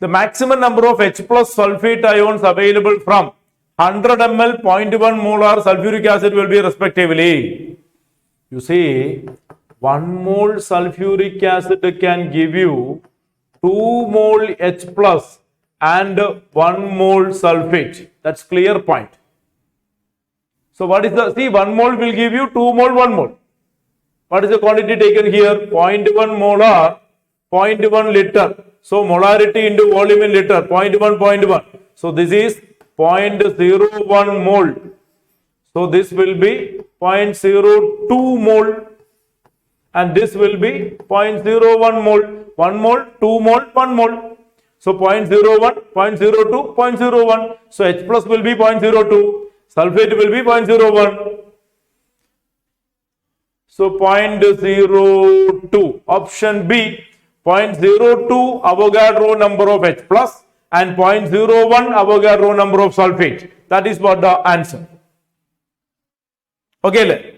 The maximum number of H plus sulfate ions available from 100 ml, 0.1 molar sulfuric acid will be respectively. You see, 1 mole sulfuric acid can give you 2 mole H plus and 1 mole sulfate. That's clear point. So what is the, see, 1 mole will give you 2 mole, 1 mole. What is the quantity taken here? 0.1 molar, 0.1 liter. So molarity into volume in liter, 0.1, 0.1. So this is 0.01 mole. So this will be 0.02 mole. And this will be 0.01 mole. 1 mole, 2 mole, 1 mole. So 0.01, 0.02, 0.01. So H plus will be 0.02. Sulfate will be 0.01. So 0.02. Option B, 0.02 Avogadro number of H plus and 0.01 Avogadro number of sulfate. That is what the answer. Okay.